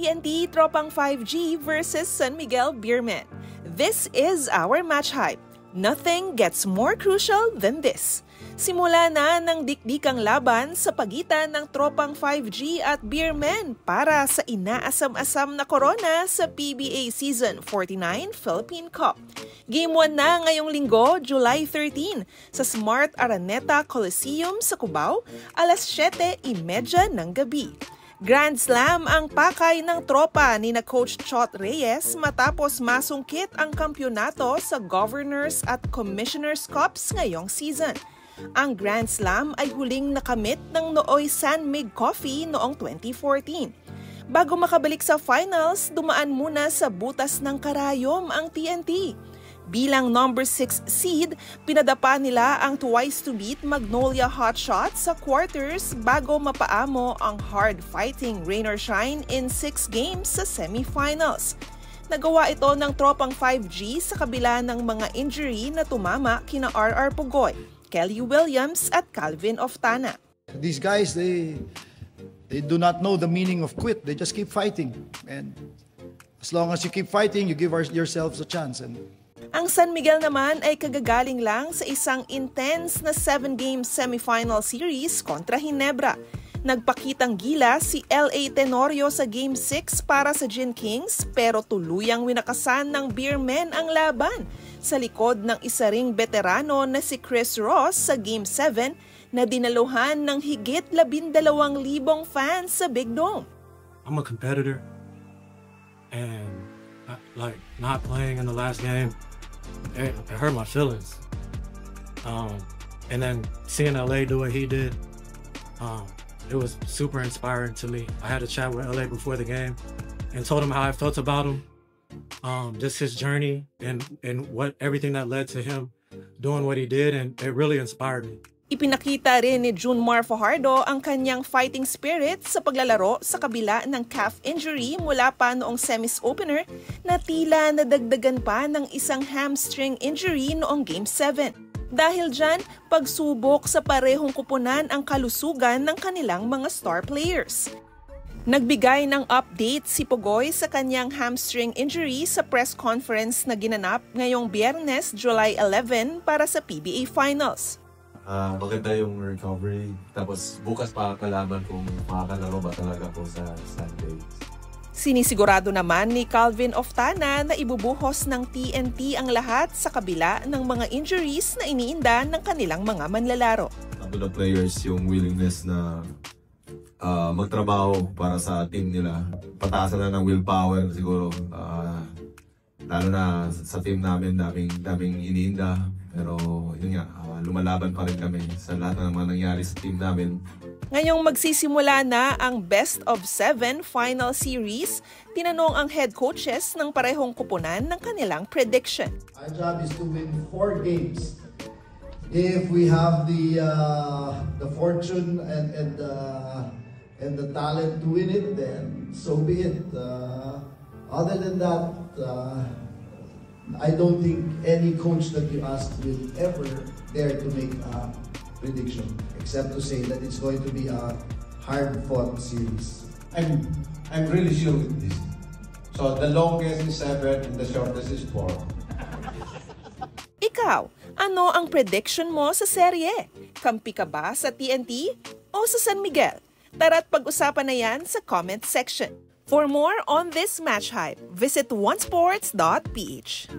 TNT Tropang 5G versus San Miguel Beermen. This is our match hype. Nothing gets more crucial than this. Simula na ng dikdikang laban sa pagitan ng Tropang 5G at Beermen para sa inaasam-asam na korona sa PBA Season 49 Philippine Cup. Game 1 na ngayong linggo, July 13, sa Smart Araneta Coliseum sa Cubao, alas 7:30 ng gabi. Grand Slam ang pakay ng tropa ni na Coach Chot Reyes matapos masungkit ang kampyonato sa Governors at Commissioners Cups ngayong season. Ang Grand Slam ay huling nakamit ng Nooy San Mig Coffee noong 2014. Bago makabalik sa finals, dumaan muna sa butas ng karayom ang TNT. Bilang number 6 seed, pinadapa nila ang twice-to-beat Magnolia Hotshots sa quarters bago mapaamo ang hard-fighting Rain or Shine in 6 games sa semifinals. Nagawa ito ng Tropang 5G sa kabila ng mga injury na tumama kina RR Pugoy, Kelly Williams at Calvin Oftana. These guys, they do not know the meaning of quit. They just keep fighting. And as long as you keep fighting, you give yourselves a chance. And ang San Miguel naman ay kagagaling lang sa isang intense na 7-game semifinal series kontra Ginebra. Nagpakitang gila si LA Tenorio sa Game 6 para sa Gin Kings pero tuluyang winakasan ng Beermen ang laban sa likod ng isa ring veterano na si Chris Ross sa Game 7 na dinaluhan ng higit 12,000 fans sa Big Dome. I'm a competitor and not playing in the last game, it hurt my feelings. And then seeing LA do what he did, it was super inspiring to me. I had a chat with LA before the game and told him how I felt about him, just his journey and everything that led to him doing what he did, and it really inspired me. Ipinakita rin ni Junmar Fajardo ang kanyang fighting spirit sa paglalaro sa kabila ng calf injury mula pa noong semis opener na tila nadagdagan pa ng isang hamstring injury noong Game 7. Dahil dyan, pagsubok sa parehong kupunan ang kalusugan ng kanilang mga star players. Nagbigay ng update si Pugoy sa kanyang hamstring injury sa press conference na ginanap ngayong Biyernes, July 11 para sa PBA Finals. Maganda yung recovery, tapos bukas pa kalaban kung makakalaro ba talaga po sa Sunday. Sinisigurado naman ni Calvin Oftana na ibubuhos ng TNT ang lahat sa kabila ng mga injuries na iniinda ng kanilang mga manlalaro. Sabi ng players yung willingness na magtrabaho para sa team nila. Pataasan na ng willpower siguro. Lalo na sa team namin, daming iniinda. Pero yun nga, lumalaban pa rin kami sa lahat ng mga nangyari sa team namin. Ngayong magsisimula na ang Best of 7 Final Series, tinanong ang head coaches ng parehong kupunan ng kanilang prediction. Our job is to win 4 games. If we have the fortune and the talent to win it, then so be it. Other than that, I don't think any coach that you ask will ever dare to make a prediction, except to say that it's going to be a hard-fought series. I'm really sure with this. So the longest is 7 and the shortest is 4. Ikaw, ano ang prediction mo sa serye? Kampi ka ba sa TNT o sa San Miguel? Tara't pag-usapan na yan sa comment section. For more on this match hype, visit onesports.ph.